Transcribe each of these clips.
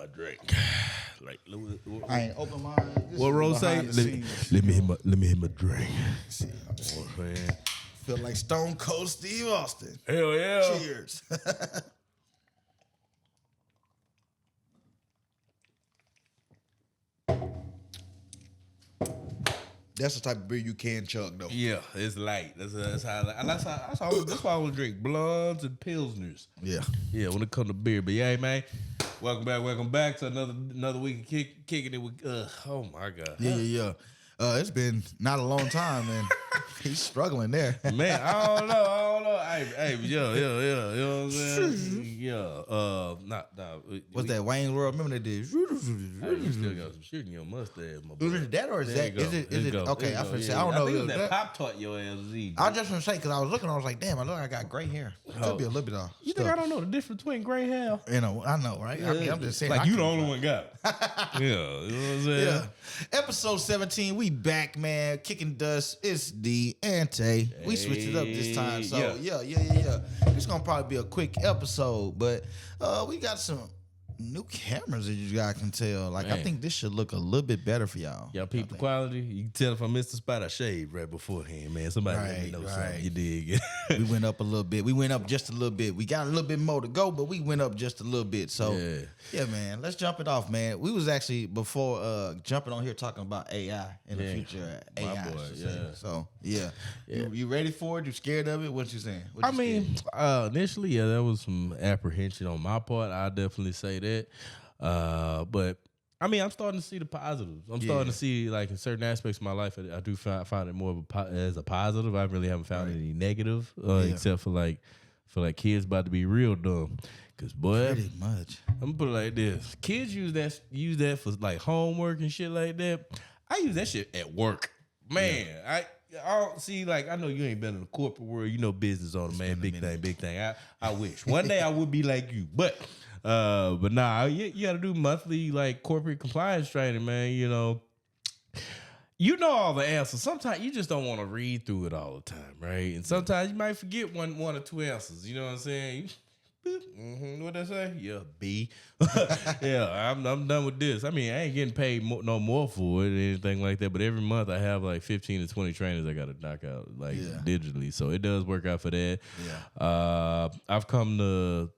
my drink. Like, I ain't open mine. What Rose say? Let me hit my drink. See, Man. feel like Stone Cold Steve Austin. Hell yeah. Cheers. That's the type of beer you can chug, though. Yeah, it's light. That's why I want to drink blondes and pilsners. Yeah. Yeah, when it comes to beer. But yeah, man, welcome back to another week of kicking it with. Oh my god. Yeah. It's been not a long time, man. He's struggling there. Man, I don't know. Hey, yeah. You know what I'm saying? Yeah. What's that? Wayne World? Remember they did? You still got some shit in your mustache, my boy. Is it that or is it? Okay, I was gonna say I don't know. I think it was that Pop Tart your ass was eating. I was just gonna say because I was looking, I was like, damn, I look, I got gray hair. Could be a little bit off. You think I don't know the difference between gray hair? You know, I know, right? I mean, I'm just saying. Like you the only one got it. Yeah, you know what I'm saying? Yeah. Episode 17, we back, man. KicknDust. It's Dante. We switched it up this time, so yeah. It's gonna probably be a quick episode, but we got some new cameras, as you guys can tell. Like, man. I think this should look a little bit better for y'all. Y'all peep the quality. You can tell if I missed the spot, I shaved right beforehand, man. Somebody let me know something. You dig? We went up a little bit. We went up just a little bit. We got a little bit more to go, but we went up just a little bit. So, yeah, man, let's jump it off, man. We was actually, before jumping on here, talking about AI in the future. AI, my boy, So, yeah. You ready for it? You scared of it? What you saying? Initially, there was some apprehension on my part. I definitely say that. But I mean, I'm starting to see the positives. I'm starting to see, like, in certain aspects of my life, I do find it more of as a positive. I really haven't found any negative, except for kids about to be real dumb. Cause boy, pretty much. I'm gonna put it like this: kids use that for like homework and shit like that. I use that shit at work, man. I don't see, like, I know you ain't been in the corporate world. You know, business owner, man. Big thing. I wish one day I would be like you, but nah, you got to do monthly, like, corporate compliance training, man. You know all the answers. Sometimes you just don't want to read through it all the time, right? And sometimes you might forget one or two answers. You know what I'm saying? What they say? Yeah, B. Yeah, I'm done with this. I mean, I ain't getting paid no more for it or anything like that. But every month I have like 15 to 20 trainers I got to knock out, like, digitally. So it does work out for that. Yeah. I've come to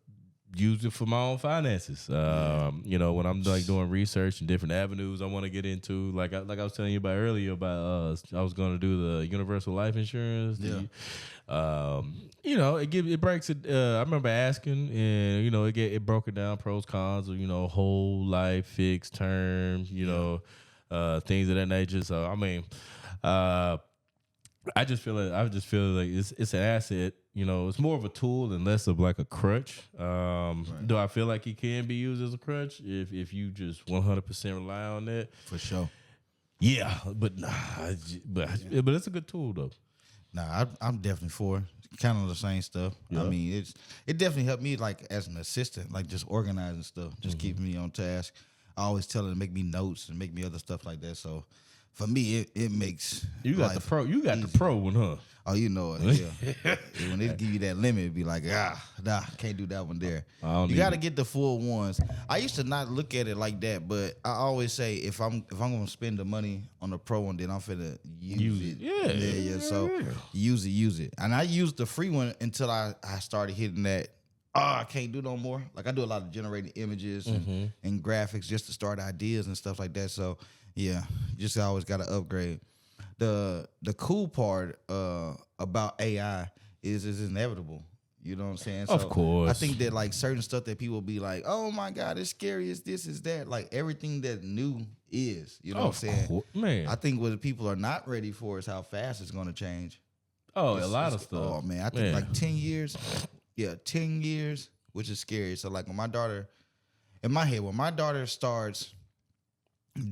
use it for my own finances. You know, when I'm like doing research and different avenues I want to get into, like I was telling you about earlier about I was going to do the universal life insurance. You know, it breaks it. I remember asking, and you know, it broke it down, pros, cons of, you know, whole life, fixed term, you know, things of that nature. So I mean, I just feel like it's an asset. You know, it's more of a tool and less of like a crutch. Do I feel like it can be used as a crutch if you just 100% rely on that? For sure. Yeah, but nah, but it's a good tool though. Nah, I'm definitely for it. Kind of the same stuff. Yeah. I mean, it definitely helped me, like, as an assistant, like, just organizing stuff, just keeping me on task. I always tell her to make me notes and make me other stuff like that. So for me, it makes you got the pro. You got easy. The pro one, huh? Oh, you know it. Yeah. When they give you that limit, it'd be like, can't do that one there. You got to get the full ones. I used to not look at it like that, but I always say if I'm gonna spend the money on the pro one, then I'm finna use it. Yeah. So use it. And I used the free one until I started hitting that. I can't do no more. Like, I do a lot of generating images and graphics just to start ideas and stuff like that. So yeah, just always got to upgrade. The cool part about AI is it's inevitable. You know what I'm saying? So of course. I think that, like, certain stuff that people be like, oh my God, it's scary, it's this, it's that. Like, everything that new is. You know what I'm saying? Man. I think what people are not ready for is how fast it's going to change. Oh, a lot of stuff. Oh, man. I think like 10 years. Yeah, 10 years, which is scary. So, like, when my daughter starts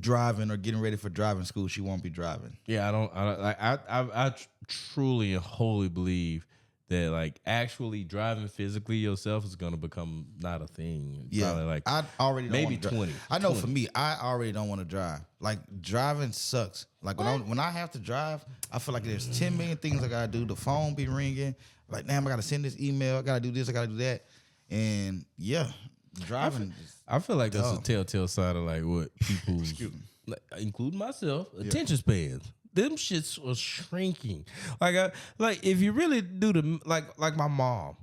driving or getting ready for driving school, she won't be driving. Yeah, I truly and wholly believe that, like, actually driving physically yourself is gonna become not a thing. Yeah, probably, like, I already don't maybe 20. I know 20. For me, I already don't want to drive. Like, driving sucks. Like, when I have to drive, I feel like there's 10 million things I gotta do. The phone be ringing. Like, damn, I gotta send this email. I gotta do this. I gotta do that. And yeah, driving. I feel like that's a telltale sign of like what people, like, including myself, attention spans. Them shits was shrinking. Like if you really do the like my mom.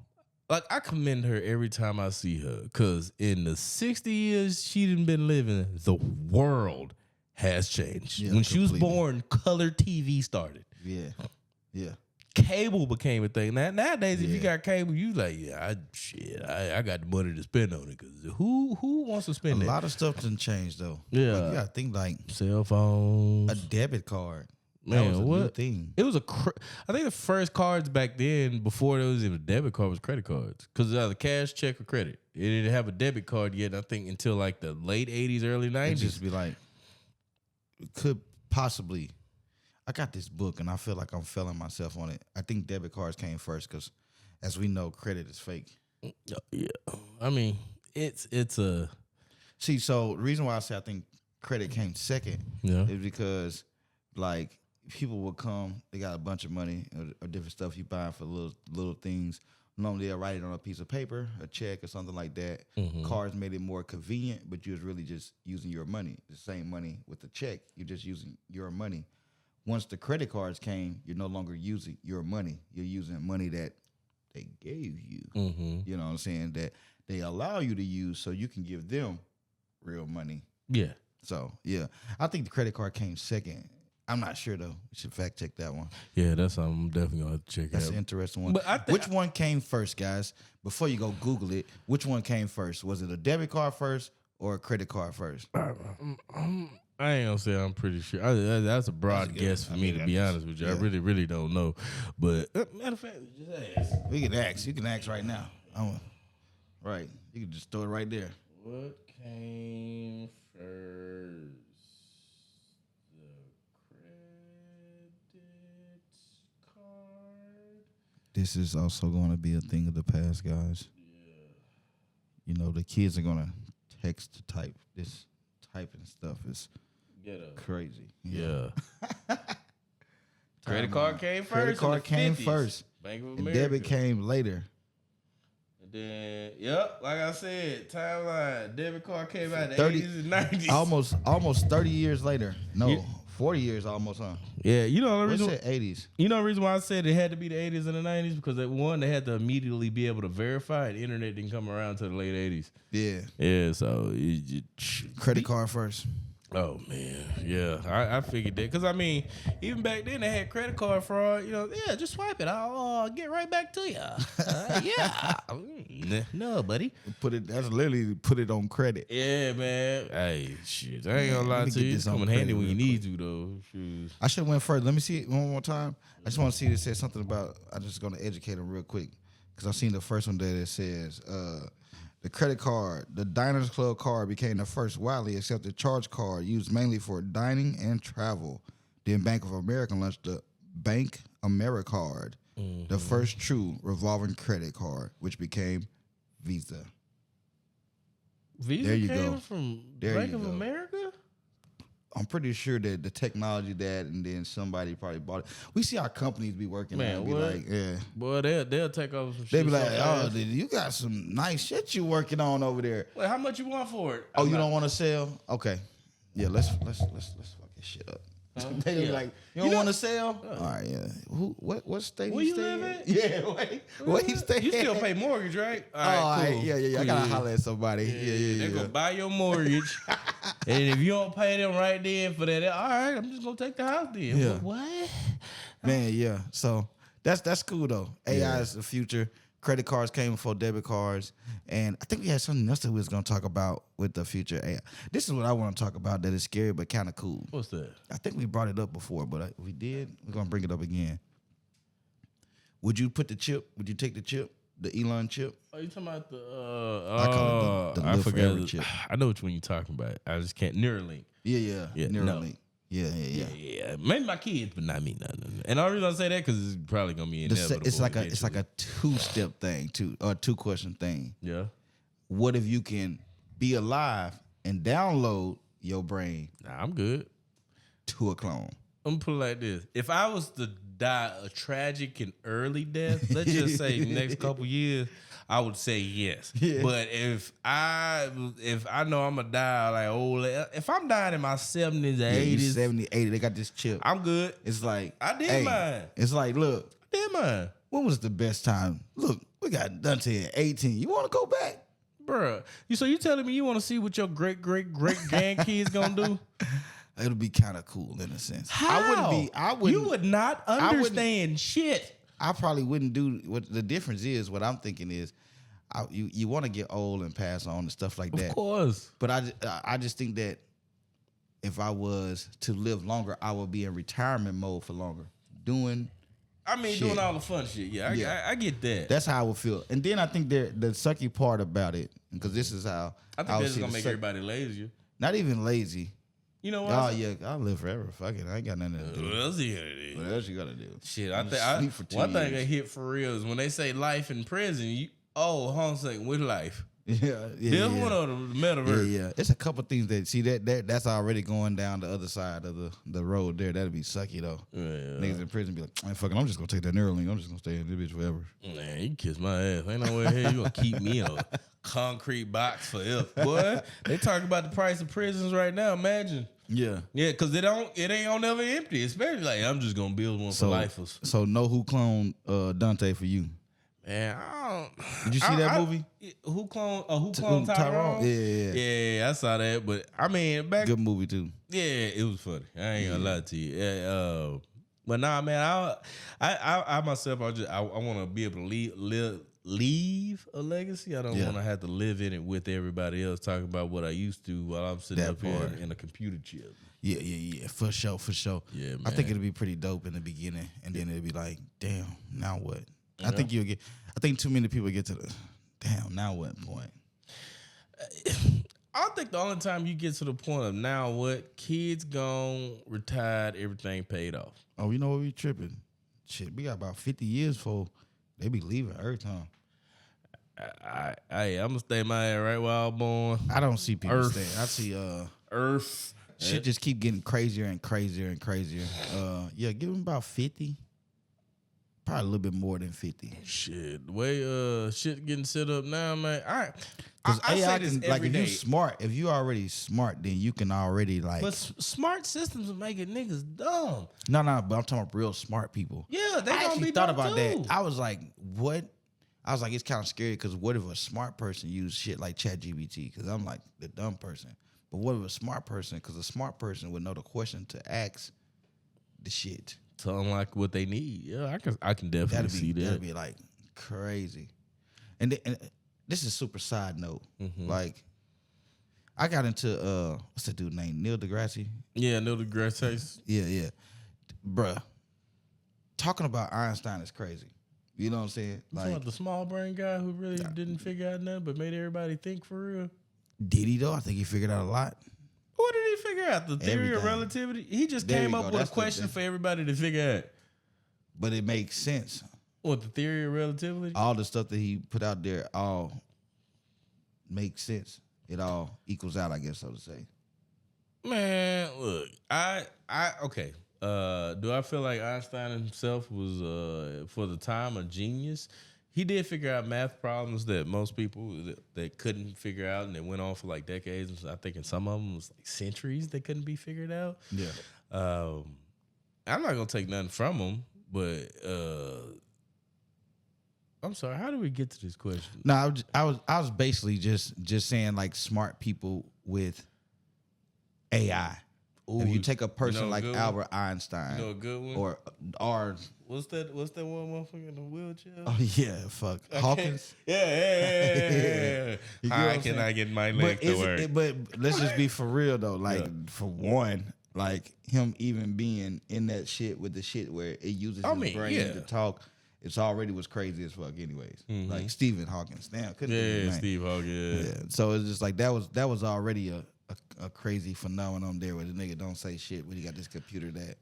Like, I commend her every time I see her, because in the 60 years she done been living, the world has changed. When she was born, color TV started. Yeah. Cable became a thing. Nowadays, if you got cable, you like, I got the money to spend on it, because who wants to spend that? A lot of stuff didn't change, though. Yeah. Like, you got to think like cell phones. A debit card. Man, that was a what? new thing. It was I think the first cards back then, before there was even a debit card, was credit cards. Because it was either cash, check, or credit. It didn't have a debit card yet, I think, until like the late 80s, early 90s. It'd just be like, could possibly. I got this book, and I feel like I'm failing myself on it. I think debit cards came first, because as we know, credit is fake. Yeah. I mean, it's a... See, so the reason why I say I think credit came second is because, like, people will come, they got a bunch of money or different stuff you buy for little things. Normally they'll write it on a piece of paper, a check or something like that. Cards made it more convenient, but you was really just using your money. The same money with the check, you're just using your money. Once the credit cards came, you're no longer using your money. You're using money that they gave you. You know what I'm saying? That they allow you to use so you can give them real money. Yeah. So, yeah. I think the credit card came second. I'm not sure, though. We should fact check that one. Yeah, that's something I'm definitely going to have to check out. That's an interesting one. But which one came first, guys? Before you go Google it, which one came first? Was it a debit card first or a credit card first? I ain't going to say I'm pretty sure. That's a broad guess for me, to be honest with you. I really, really don't know. But, matter of fact, just ask. We can ask. You can ask right now. Right. You can just throw it right there. What came first? This is also going to be a thing of the past, guys. Yeah. You know, the kids are going to text to type. This typing stuff is crazy. Yeah. Credit card came first. Credit card came first. Bank of and America. debit came later. And then, like I said, timeline. Debit card came out in the 80s and 90s. Almost 30 years later. No. 40 years almost, huh? Yeah, you know the reason. What's that, 80s? You know the reason why I said it had to be the 80s and the 90s? Because they had to immediately be able to verify. The internet didn't come around until the late 80s. Yeah. Yeah, so... Credit card first. Oh, man. Yeah, I figured that. Because, I mean, even back then, they had credit card fraud. You know, just swipe it. I'll get right back to you. Yeah. No, buddy. That's literally put it on credit. Yeah, man. Hey, shit. I ain't going to lie to you. It's coming handy when you need to, though. Shoot. I should have went first. Let me see it one more time. I just want to see it says something about, I'm just going to educate them real quick. Because I've seen the first one that says, the credit card, the Diners Club card became the first widely accepted charge card used mainly for dining and travel. Then Bank of America launched the Bank AmeriCard, the first true revolving credit card, which became Visa. Visa there you came go. from there Bank of America? I'm pretty sure that the technology and then somebody probably bought it. We see our companies be working Man, and be like, yeah. Boy, they'll take over some shit. They be like, oh, you got some nice shit you working on over there. Wait, how much you want for it? Oh, you don't want to sell? Okay. Yeah, let's fuck this shit up. They be like, you don't want to sell? All right, yeah. What state Where you you stay live in? at? Yeah, wait. Where you stay You still at? pay mortgage, right? All right, cool. Yeah. I gotta Cool. holler at somebody. Yeah. They're gonna buy your mortgage, and if you don't pay them right then for that, all right, I'm just gonna take the house then. Yeah. What? Man, yeah. So that's cool though. AI is the future. Credit cards came before debit cards, and I think we had something else that we was gonna talk about with the future AI. This is what I want to talk about that is scary but kind of cool. What's that? I think we brought it up before, but we did. We're gonna bring it up again. Would you put the chip? Would you take the chip, the Elon chip? Oh, you talking about the? I call it the I live forever forgot. chip. I know which one you're talking about. I just can't. Neurolink. Yeah. Neurolink. No. Yeah. Maybe my kids, but not me. No. And the only reason I say that because it's probably gonna be inevitable. It's like a 2-step thing, or a 2-question thing. Yeah. What if you can be alive and download your brain? Nah, I'm good. To a clone. I'm gonna put it like this: if I was to die a tragic and early death, let's just say the next couple years, I would say yes. Yeah. But if I know I'm gonna die like old, if I'm dying in my 70s or 80s, 70, 80, they got this chip. I'm good. It's like I did mine. It's like, look, I did mine. when was the best time? Look, we got Dante at 18. You want to go back? Bruh, so you telling me you want to see what your great grandkids gonna do? It'll be kind of cool in a sense. How? You would not understand shit. I probably wouldn't do what the difference is. What I'm thinking is, you want to get old and pass on and stuff like that. Of course. But I just think that if I was to live longer, I would be in retirement mode for longer, doing all the fun shit. Yeah, I get that. That's how I would feel. And then I think the sucky part about it, because this is how I think that's gonna make everybody lazier. Not even lazy. You know what? Oh yeah, I'll live forever. Fuck it, I ain't got nothing to do. What else you gotta do? What else you gotta do? Shit, One thing that hit for real is when they say life in prison. Hold on a second, with life. Yeah. This one or the metaverse. Yeah. It's a couple things that's already going down the other side of the road there. That'd be sucky though. Yeah. Niggas in prison be like, man, fuck it, I'm just gonna take that Neurolink. I'm just gonna stay in this bitch forever. Man, you kiss my ass. Ain't no way hell you gonna keep me in a concrete box forever. Boy, they talking about the price of prisons right now. Imagine. Yeah, because it ain't on never empty. Especially like I'm just gonna build one for lifers. So know who cloned Dante for you? Man, did you see that movie? Who cloned Tyrone? Yeah, I saw that. But I mean, good movie too. Yeah, it was funny. I ain't gonna lie to you. Yeah, but nah, man, I myself, I want to be able to leave a legacy. I don't want to have to live in it with everybody else talking about what I used to while I'm sitting up here in a computer chip. Yeah, for sure. Yeah, man. I think it'll be pretty dope in the beginning, and then it'll be like, damn, now what? I think too many people get to the damn, now what point? I think the only time you get to the point of now what, kids gone, retired, everything paid off. Oh, you know what, we tripping? Shit, we got about 50 years before they be leaving Earth, huh? I'm gonna stay my ass right while I'm born. I don't see people staying. I see Earth. Shit just keep getting crazier and crazier and crazier. Yeah, give them about 50. Probably a little bit more than 50. Shit, the way shit getting set up now, man. Because I AI say this can, like, every if day. you smart, if you already smart, then you can already like. But smart systems are making niggas dumb. No, but I'm talking about real smart people. Yeah, they I gonna actually be thought dumb about too. that. I was like, what? I was like, it's kind of scary because what if a smart person used shit like ChatGPT? Because I'm like the dumb person. But what if a smart person? Because a smart person would know the question to ask the shit to unlock what they need. Yeah, I can definitely see that. That'd be like crazy. And this is super side note. Mm-hmm. Like, I got into what's that dude named Neil deGrasse? Yeah, Neil deGrasse. Yeah. Bruh, talking about Einstein is crazy. You know what I'm saying? Like the small brain guy who really didn't figure out nothing but made everybody think for real. Did he though? I think he figured out a lot. What did he figure out? The theory of relativity? He just came up with a question for everybody to figure out. But it makes sense. What, the theory of relativity? All the stuff that he put out there all makes sense. It all equals out, I guess, so to say. Man, look, okay. Do I feel like Einstein himself was, for the time, a genius? He did figure out math problems that most people that couldn't figure out, and it went on for like decades. I think in some of them it was like centuries that couldn't be figured out. Yeah. I'm not gonna take nothing from him, but I'm sorry. How do we get to this question? No, I was basically just saying like smart people with AI. Ooh, if you take a person like Albert Einstein, a good one, or what's that one motherfucker in the wheelchair? Oh yeah, fuck Hawkins. Yeah. How can I get my leg to work? But let's just be for real though. Like for one, like him even being in that shit with the shit where it uses his brain to talk. It's already was crazy as fuck, anyways. Mm-hmm. Like Stephen Hawkins, damn, Steve Hawkins. Yeah. So it's just like that was already a crazy phenomenon there where the nigga don't say shit when he got this computer that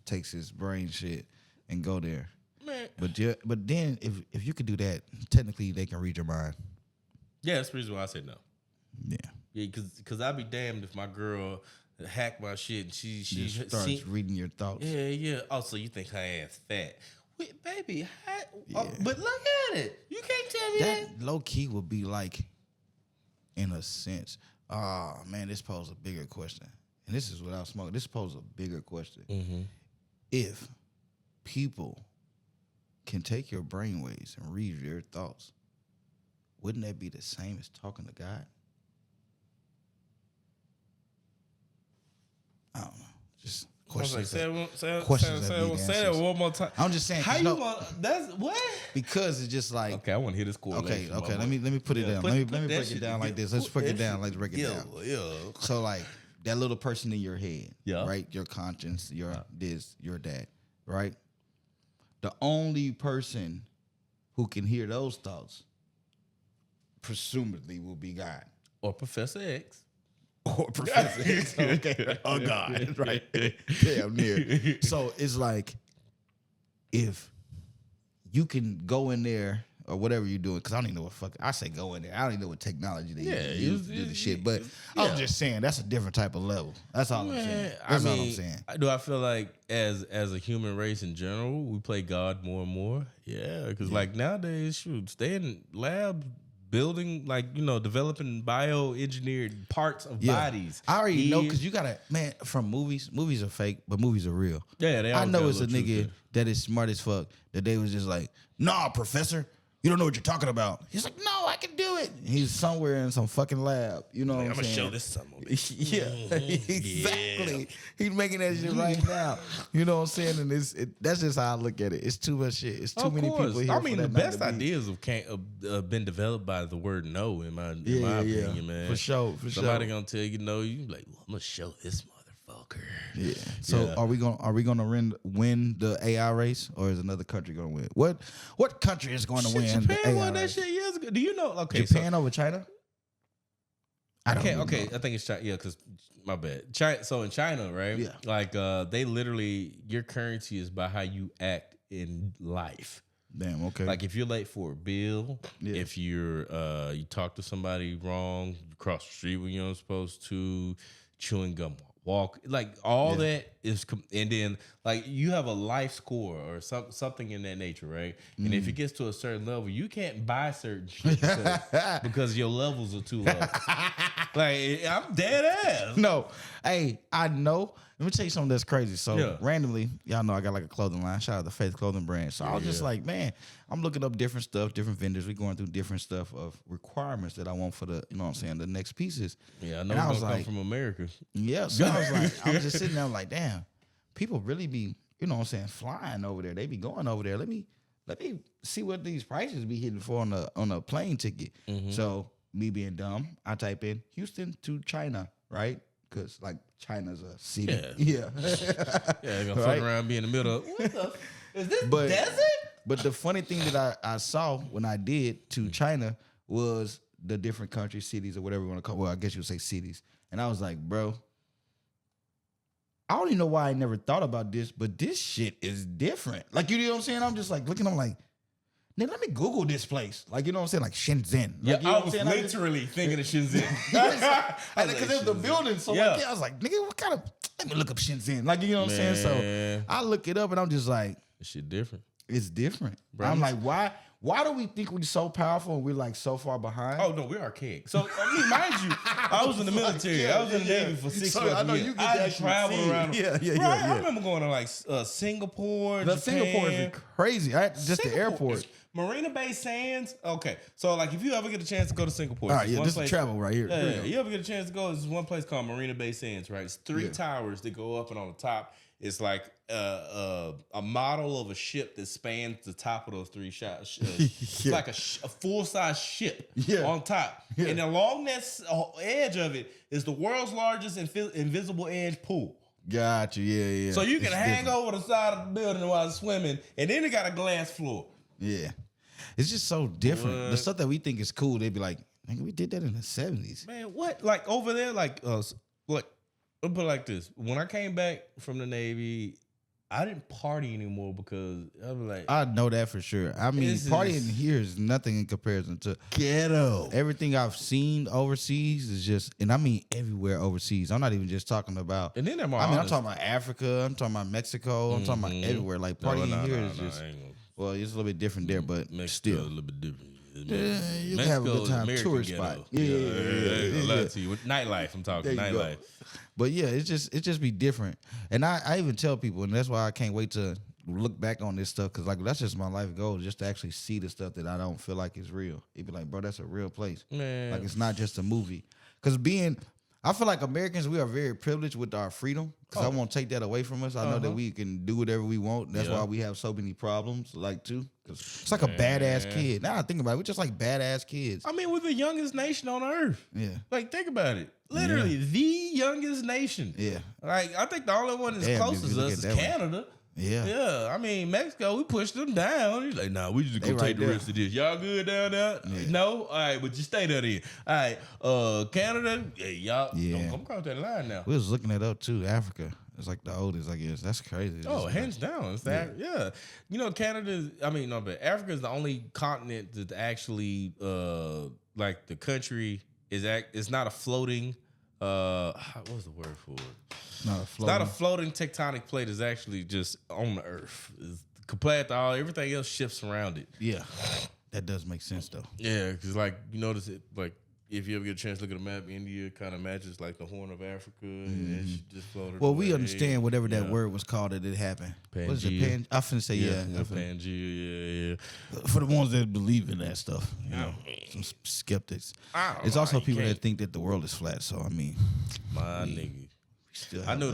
takes his brain shit and go there. Man. But then if you could do that, technically they can read your mind. Yeah, that's the reason why I said no. Yeah. Yeah, because I'd be damned if my girl hacked my shit and she starts reading your thoughts. Yeah. Oh, so you think her ass fat? Wait, baby, but look at it. You can't tell me that. Low key would be like, in a sense, man, this poses a bigger question. And this is without smoking. This poses a bigger question. Mm-hmm. If people can take your brainwaves and read your thoughts, wouldn't that be the same as talking to God? I don't know. Just questions. Say questions that one more time. I'm just saying. How you want? That's what? Because it's just like. Okay, I want to hear this correlation. Okay. Let me put it down. Let me break it down like this. Let's break it down. Let's break it down. Yeah. So like that little person in your head, yeah, right? Your conscience, your this, your that, right? The only person who can hear those thoughts, presumably, will be God or Professor X. Or Professor X. Okay. Oh God. Right. Damn near. So it's like if you can go in there or whatever you're doing, because I don't even know what I say go in there. I don't even know what technology they use to do the shit. But I'm just saying that's a different type of level. That's all I'm saying. That's all I'm saying. Do I feel like as a human race in general, we play God more and more? Yeah. Because like nowadays, shoot, stay in labs building, like, you know, developing bioengineered parts of bodies. I already know, because you gotta, man, from movies are fake, but movies are real. Yeah, they I know it's a nigga that is smart as fuck that they was just like, nah, professor, you don't know what you're talking about. He's like, no, I can do it. He's somewhere in some fucking lab. You know what I'm saying? I'm gonna show this something. Yeah, exactly. Yeah. He's making that shit right now. You know what I'm saying? And that's just how I look at it. It's too much shit. It's too many people here. I mean, the best ideas have been developed by the word no, in my opinion, man. For sure. Somebody gonna tell you no, you like, well, I'm gonna show this motherfucker. Yeah. So are we gonna win the AI race, or is another country gonna win? What country is going to win Japan the AI won that race? shit years ago. Do you know? Okay, Japan over China? I think it's China. Yeah, because my bad. China. So in China, right? Yeah. Like they literally, your currency is by how you act in life. Damn. Okay. Like if you're late for a bill, if you're you talk to somebody wrong, you cross the street when you're not supposed to, chewing gum, walk, like all that is, and then like you have a life score or something in that nature, right? And if it gets to a certain level, you can't buy certain shit because your levels are too low. Like I'm dead ass. No, hey, I know. Let me tell you something that's crazy. So randomly, y'all know I got like a clothing line. Shout out to Faith Clothing Brand. So I was just like, man, I'm looking up different stuff, different vendors. We're going through different stuff of requirements that I want for the, you know what I'm saying, the next pieces. Yeah, I know it's gonna come from America. Yeah, so I was like, I was just sitting there like, damn, people really be, you know what I'm saying, flying over there. They be going over there. Let me see what these prices be hitting for on a plane ticket. Mm-hmm. So me being dumb, I type in Houston to China, right? Because like China's a city. Yeah. They're gonna fuck around, be in the middle. What the? Is this desert? But the funny thing that I saw when I did to China was the different countries, cities, or whatever you want to call. Well, I guess you would say cities. And I was like, bro, I don't even know why I never thought about this, but this shit is different. Like, you know what I'm saying? I'm just like looking, I'm like, nigga, let me Google this place. Like, you know what I'm saying? Like Shenzhen. Like, yeah, I was literally thinking of Shenzhen. Because it was the building. So I was like, nigga, what kind of, let me look up Shenzhen. Like, you know what I'm saying? So I look it up and I'm just like, this shit different. It's different. Bro, I'm like, why do we think we're so powerful and we're like so far behind? Oh no, we're archaic. So I mean, mind you, I was in the military. I was in the Navy for 6 months. I know you get that traveled around. Yeah. I remember going to like Singapore, Japan. Singapore is crazy. Just the airport. Marina Bay Sands. Okay, so like if you ever get a chance to go to Singapore, all right, this is travel right here. You ever get a chance to go? There's one place called Marina Bay Sands. Right, it's 3 towers that go up, and on the top, it's like a model of a ship that spans the top of those 3 shots. It's like a full size ship on top, and along that edge of it is the world's largest invisible edge pool. Got you, yeah. So you can hang over the side of the building while swimming, and then it got a glass floor. Yeah. It's just so different. What? The stuff that we think is cool, they'd be like, nigga, we did that in the 70s. Man, what? Like over there, like, I'll put it like this. When I came back from the Navy, I didn't party anymore because I was like, I know that for sure. I mean, partying here is nothing in comparison to ghetto. Everything I've seen overseas is just, and I mean everywhere overseas. I'm not even just talking about. And then I'm talking about Africa. I'm talking about Mexico. I'm talking about everywhere. Like partying here is just. Well, it's a little bit different there, but Mexico still a little bit different. Yeah, you can have a good time. Tourist spot. Yeah. To you. Nightlife. I'm talking nightlife. But yeah, it just be different. And I even tell people, and that's why I can't wait to look back on this stuff, because like that's just my life goal, just to actually see the stuff that I don't feel like is real. It'd be like, bro, that's a real place. Man. Like it's not just a movie. Because I feel like Americans, we are very privileged with our freedom. Because I won't take that away from us. I know that we can do whatever we want. That's why we have so many problems, like, too. It's like a badass kid. Now I think about it, we're just like badass kids. I mean, we're the youngest nation on earth. Yeah. Like, think about it. Literally, the youngest nation. Yeah. Like, I think the only one that's closest to us is Canada. Yeah. Yeah. I mean, Mexico, we pushed them down. He's like, nah, we just gonna take the rest of this. Y'all good down there? Yeah. No? All right, but you stay down there. All right, Canada, y'all don't come across that line now. We was looking it up too, Africa. It's like the oldest, I guess. That's crazy. Hands down. It's that, You know, but Africa is the only continent that actually, like the country it's not a floating, what's the word for it? It's not a floating tectonic plate. It's actually just on the earth. Compared to everything else shifts around it. Yeah. That does make sense though. Yeah, because like you notice it, like if you ever get a chance to look at a map, India kind of matches like the Horn of Africa, and it just floated. Well, we understand whatever that word was called that it happened. Pangea. What is it? I finna say Pangea. For the ones that believe in that stuff, you know, some skeptics. It's also people that think that the world is flat. So I mean, my nigga. I know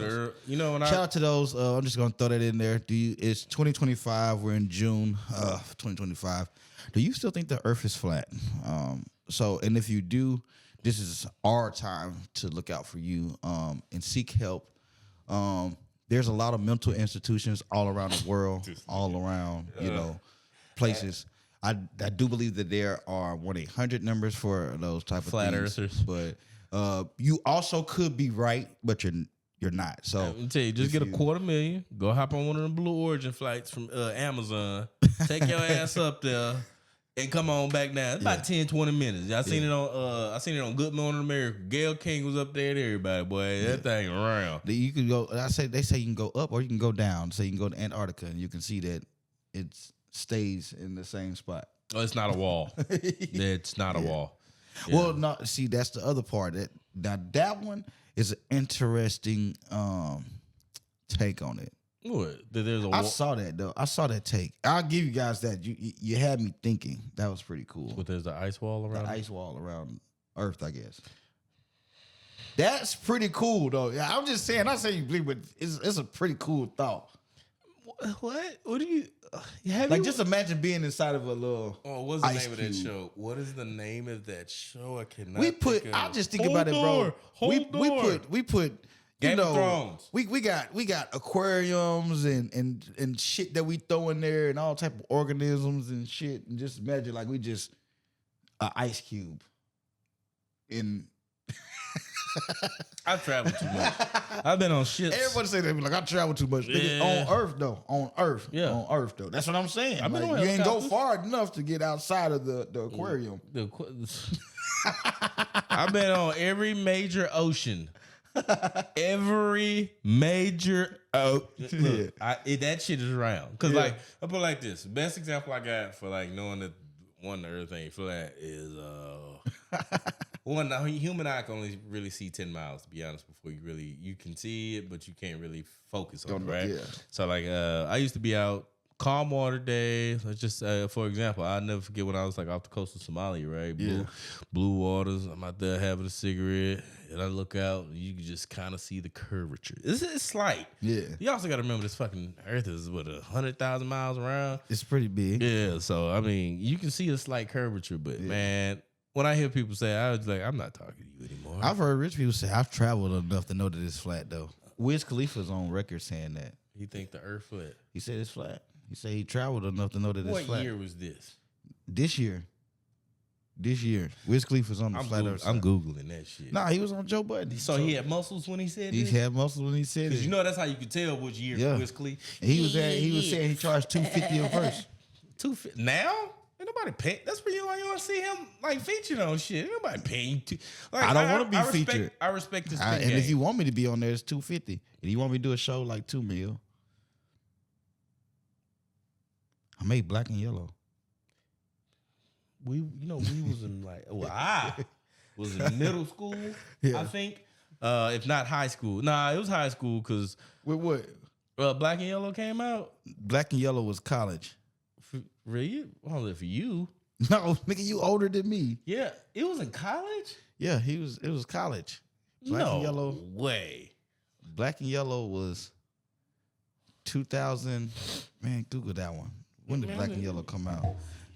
when shout out to those. I'm just gonna throw that in there. It's 2025. We're in June 2025. Do you still think the Earth is flat? And if you do, this is our time to look out for you and seek help. There's a lot of mental institutions all around the world, all around places. I do believe that there are 1-800 numbers for those type of flat things. earthers. But you also could be right, but you're not. So I'm tell you, just get $250,000. Go hop on one of them Blue Origin flights from Amazon. Take your ass up there and come on back down. It's about 10-20 minutes. I seen it on Good Morning America. Gail King was up there and everybody, boy. That thing around. You can go. They say you can go up or you can go down. So you can go to Antarctica and you can see that it stays in the same spot. Oh, it's not a wall. It's not a wall. Yeah. Well, no. See, that's the other part. That one is an interesting take on it. What? There's I saw that though. I saw that take. I'll give you guys that. You had me thinking. That was pretty cool. But there's the ice wall around. The ice wall around Earth, I guess. That's pretty cool though. Yeah, I'm just saying. I say you believe, but it's a pretty cool thought. What? What do you? Just imagine being inside of a little. Oh, what's the name of that show? What is the name of that show? I cannot. I just think about it, bro. We put. Game of Thrones. We got aquariums and shit that we throw in there and all type of organisms and shit, and just imagine like we just an ice cube in. I've traveled too much. I've been on ships. Everybody say that, like I travel too much. Yeah. On Earth though. On Earth though. That's what I'm saying. I've been you ain't go far enough to get outside of the aquarium. I've been on every major ocean. Every major that shit is around. Cause like I put it like this. Best example I got for like knowing that the earth ain't flat is the human eye can only really see 10 miles, to be honest, before you can see it, but you can't really focus on it, right? Yeah. So like I used to be out calm water days. Let's just for example, I'll never forget when I was like off the coast of Somalia, right? Blue waters. I'm out there having a cigarette, and I look out, and you can just kind of see the curvature. It's slight. Yeah. You also got to remember this fucking Earth is 100,000 miles around. It's pretty big. Yeah. So I mean, you can see a slight curvature, but man, when I hear people say, I was like, I'm not talking to you anymore. I've heard rich people say I've traveled enough to know that it's flat though. Wiz Khalifa's on record saying that. He think the Earth flat. He said it's flat. He said he traveled enough to know that it's flat. What year was this? This year. This year. Wiz Khalifa was on the Flat Earth. I'm Googling that shit. Nah, he was on Joe Budden. So he had muscles when he said He this? had muscles when he said it. Because you know that's how you could tell which year Wiz Khalifa. He was saying he charged $250 a verse. $250 now? Ain't nobody pay. That's why you don't see him like featured on shit. Ain't nobody paying. Like, I don't want to be featured. I respect this. And if you want me to be on there, it's $250. And you want me to do a show like $2 million, I made Black and Yellow. We was in like I was in middle school. I think, if not high school. Nah, it was high school because with what? Black and Yellow came out. Black and Yellow was college. Really? Well, for you. No, nigga, you older than me. Yeah, it was in college. Yeah, it was college. Black and Yellow way. Black and Yellow was 2000. Man, Google that one. When did Black and Yellow come out?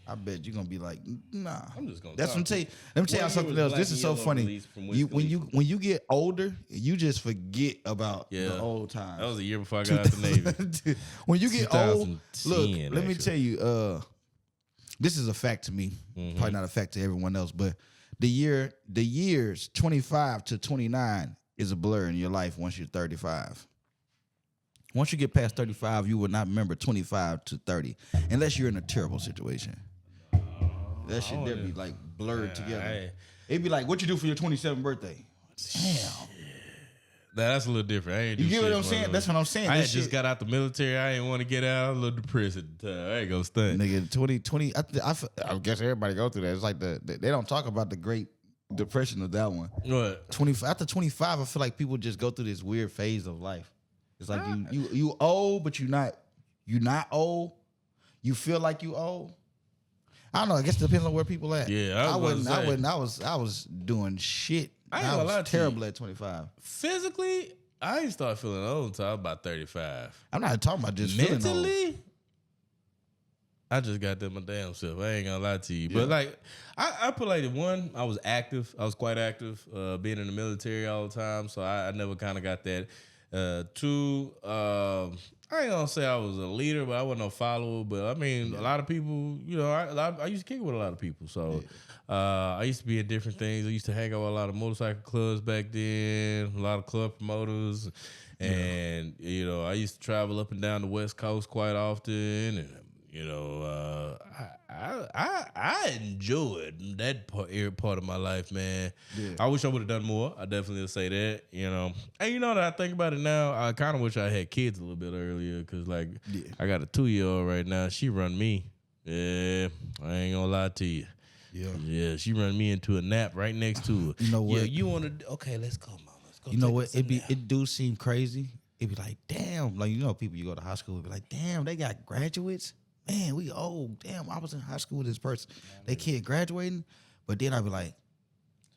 I bet you're gonna be like, nah. I'm just gonna. That's what I'm tell you. Let me tell y'all something else. This is so funny. When you get older, you just forget about the old times. That was a year before I got out the Navy. When you get old, look. Let me tell you. This is a fact to me. Probably not a fact to everyone else, but the years 25 to 29 is a blur in your life once you're 35. Once you get past 35, you will not remember 25 to 30 unless you're in a terrible situation. That shit there be like blurred together. It'd be like, what you do for your 27th birthday? Damn. That's a little different. I ain't you get what I'm saying? That's what I'm saying. I just got out the military. I didn't want to get out. I was a little depressed at the time. I ain't gonna stunt. Nigga, 2020. I guess everybody go through that. It's like they don't talk about the Great Depression of that one. What? 25 after 25, I feel like people just go through this weird phase of life. It's like you old, but you not old. You feel like you old. I don't know. I guess it depends on where people at. Yeah, I was doing shit. I was terrible at 25. Physically, I ain't start feeling old until I was about 35. I'm not talking about just mentally. Feeling old. I just got that my damn self. I ain't gonna lie to you, but like I put like one. I was active. I was quite active. Being in the military all the time, so I never kind of got that. Two, I ain't gonna say I was a leader, but I wasn't no follower. But I mean, a lot of people, I used to kick it with a lot of people. So I used to be in different things. I used to hang out with a lot of motorcycle clubs back then, a lot of club promoters. And, I used to travel up and down the West Coast quite often. And, I enjoyed that part of my life, man. Yeah. I wish I would have done more. I definitely will say that, And that I think about it now, I kind of wish I had kids a little bit earlier because, I got a 2-year-old right now. She run me. Yeah, I ain't gonna lie to you. Yeah, she run me into a nap right next to her. You know what? Yeah, you want to? Okay, let's go, mama. Let's go. You know what? It do seem crazy. It'd be like, damn. Like, people you go to high school would be like, damn, they got graduates. Man, we old. Damn, I was in high school with this person. They kid graduating. But then I'd be like,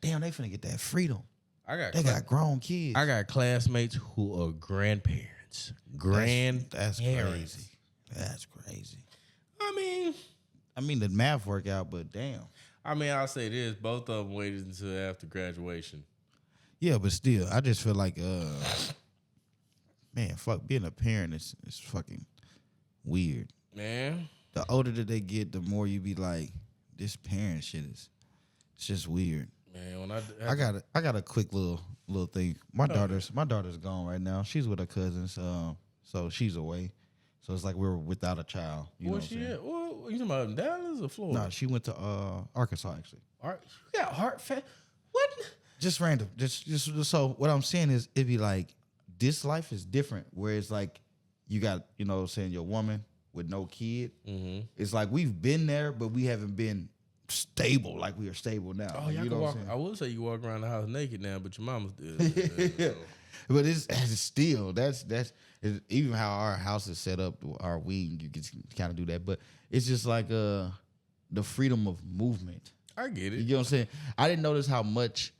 damn, they finna get that freedom. They got grown kids. I got classmates who are grandparents. That's crazy. That's crazy. I mean, the math work out, but damn. I'll say this. Both of them waited until after graduation. Yeah, but still, I just feel like, man, fuck, being a parent is fucking weird. Man, the older that they get, the more you be like, this parent shit it's just weird. Man, when I got a quick little thing. My daughter's gone right now. She's with her cousins, so she's away. So it's like we're without a child. Where's she at? Well, you talking about Dallas or Florida? No, she went to Arkansas actually. You got heart fat? What? Just random. Just so what I'm saying is, it'd be like this life is different. Where it's like you got your woman with no kid. Mm-hmm. It's like we've been there, but we haven't been stable like we are stable now. Oh, you know what I'm saying? I would say you walk around the house naked now, but your mama's still. Yeah. But it's still that's even how our house is set up. Our wing, you can kind of do that, but it's just like the freedom of movement. I get it. You know what I'm saying? I didn't notice how much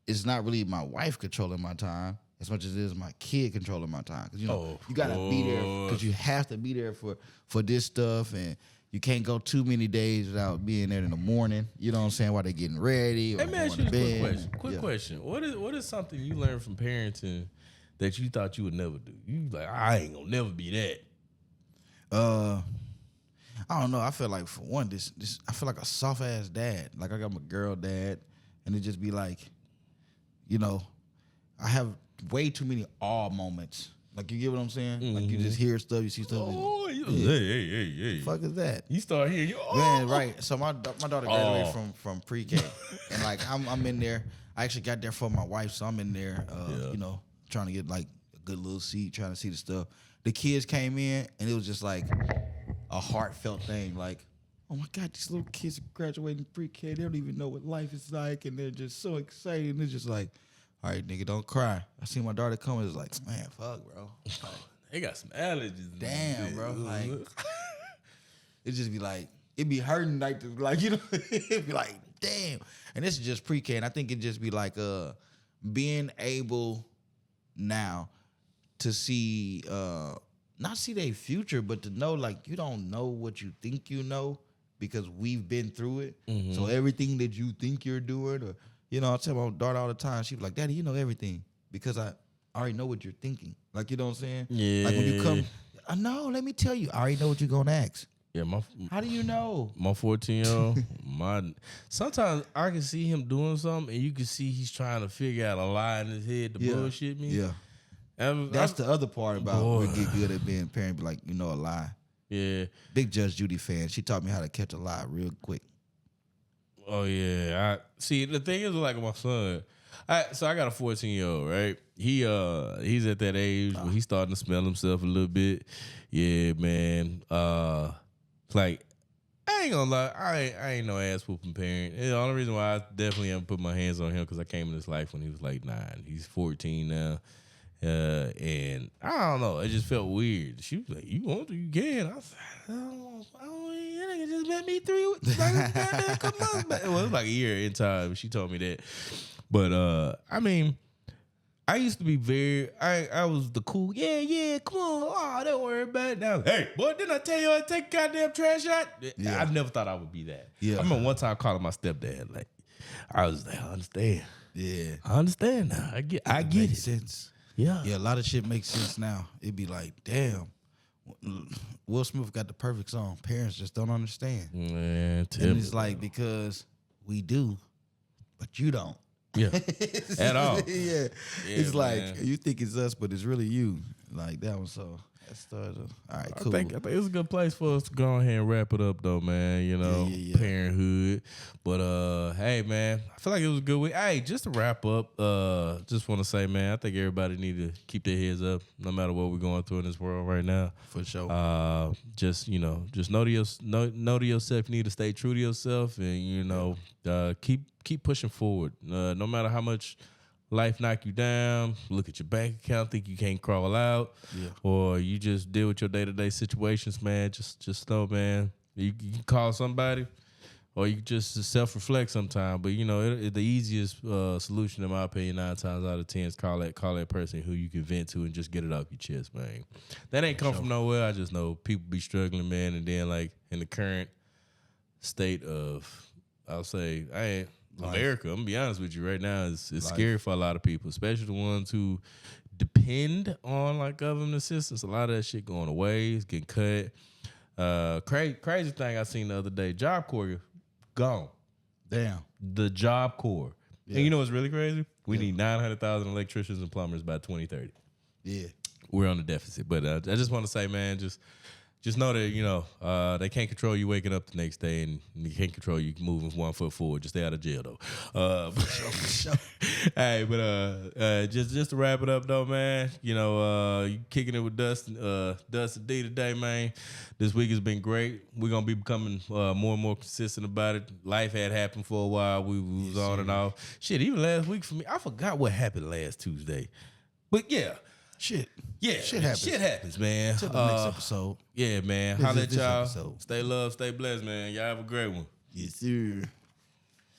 it's not really my wife controlling my time as much as it is my kid controlling my time. Because you gotta be there because you have to be there for this stuff, and you can't go too many days without being there in the morning. You know what I'm saying? While they're getting ready. Let me ask you a quick question. What is something you learned from parenting that you thought you would never do? You like, I ain't gonna never be that. I don't know. I feel like for one, I feel like a soft ass dad. Like I got my girl dad, and it just be like, I have way too many awe moments. Like, you get what I'm saying? Mm-hmm. Like, you just hear stuff, you see stuff. Hey. Fuck is that? You start hearing, Man, right. So my daughter graduated from pre-K. And, like, I'm in there. I actually got there for my wife, so I'm in there, trying to get, like, a good little seat, trying to see the stuff. The kids came in, and it was just, like, a heartfelt thing. Like, oh, my God, these little kids are graduating pre-K. They don't even know what life is like, and they're just so excited. And it's just like, all right, nigga, don't cry. I see my daughter come. It's like, man, fuck, bro. Like, they got some allergies. Damn, bro. Like, it just be like, it be hurting, like, it be like, damn. And this is just pre-K, and I think it just be like, being able now to see, not see their future, but to know, like, you don't know what you think you know because we've been through it. Mm-hmm. So everything that you think you're doing, or I tell my daughter all the time, she be like, Daddy, you know everything because I already know what you're thinking. Like, you know what I'm saying? Yeah. Like, when you come, no, let me tell you, I already know what you're going to ask. Yeah, how do you know? My 14-year-old, sometimes I can see him doing something and you can see he's trying to figure out a lie in his head to bullshit me. Yeah. That's the other part about we get good at being a parent, be like, a lie. Yeah. Big Judge Judy fan. She taught me how to catch a lie real quick. Oh, yeah. See, the thing is, like, my son, so I got a 14-year-old, right? He's at that age where he's starting to smell himself a little bit. Yeah, man. Like, I ain't gonna lie, I ain't no ass whooping parent. And the only reason why I definitely haven't put my hands on him because I came in his life when he was like 9. He's 14 now. And I don't know, it just felt weird. She was like, "You want to, you can." I said, "I don't you nigga just met me 3 weeks, like a couple months back." Well, it was like a year in time. She told me that. But I mean, I used to be I was the cool, come on, oh, don't worry about it. Now, hey, boy, didn't I tell you I take goddamn trash out? Yeah. I never thought I would be that. Yeah. I remember one time calling my stepdad, like, I was like, I understand. Yeah. I understand now. I get it. Sense. Yeah. Yeah, a lot of shit makes sense now. It'd be like, damn, Will Smith got the perfect song. Parents just don't understand. Man, and it's like, because we do, but you don't. Yeah. At all. Yeah. It's like, you think it's us, but it's really you. Like, that one, so that's all right, cool. I think it's a good place for us to go ahead and wrap it up, though, man. Parenthood. But, hey, man, I feel like it was a good week. Hey, just to wrap up, just want to say, man, I think everybody need to keep their heads up no matter what we're going through in this world right now. For sure. Just know to yourself. You need to stay true to yourself and, keep pushing forward. No matter how much life knock you down, look at your bank account, think you can't crawl out, or you just deal with your day-to-day situations, man. Just know, man, you can call somebody, or you can just self-reflect sometime. But the easiest solution, in my opinion, 9 times out of 10, is call that person who you can vent to and just get it off your chest, man. That ain't come from nowhere. I just know people be struggling, man, and then like in the current state of, I'll say, America, I'm gonna be honest with you right now, it's scary for a lot of people, especially the ones who depend on like government assistance. A lot of that shit going away, it's getting cut. Crazy thing I seen the other day, Job Corps gone. Damn. The Job Corps. Yeah. And you know what's really crazy? We need 900,000 electricians and plumbers by 2030. Yeah. We're on the deficit. But I just want to say, man, just know that, they can't control you waking up the next day, and you can't control you moving 1 foot forward. Just stay out of jail, though. For sure. Hey, but just to wrap it up, though, man, you kicking it with Dust and D today, man. This week has been great. We're going to be becoming more and more consistent about it. Life had happened for a while. We was on and off. Shit, even last week for me, I forgot what happened last Tuesday. But, yeah. Shit. Yeah. Shit happens. Shit happens, man. Till the next episode. Yeah, man. Holla at y'all. Episode. Stay loved, stay blessed, man. Y'all have a great one. Yes, sir.